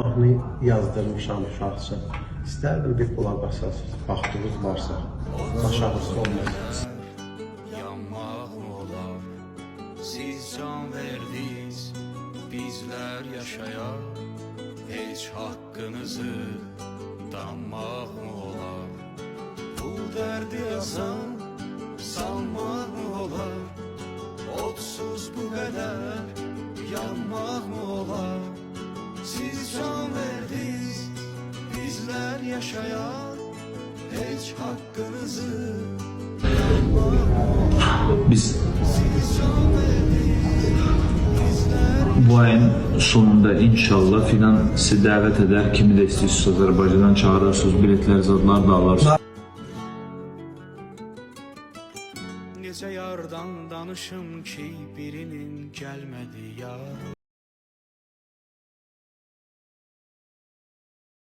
mahnı yazdırmışam uşaq üçün. İstərdim bir qulaq asasınız, vaxtınız varsa. Aşağısı olmaz. Yanmaq olar, siz can verdiniz, bizlər yaşayar. Heç haqqınızı danmaq olar. Bu dərdi yazan sanmaq olar. Otsuz bu qədər yanmaq olar. Siz can verdiniz, bizlər yaşayar. Heç haqqınızı Biz bu ayın sonunda inşallah finansı dəvət edər. Kimi də istəyirsiniz Azərbaycandan çağırırsınız, biletlər, zadlar da alarsınız. Necə yardan danışım ki birinin gəlmədi yar.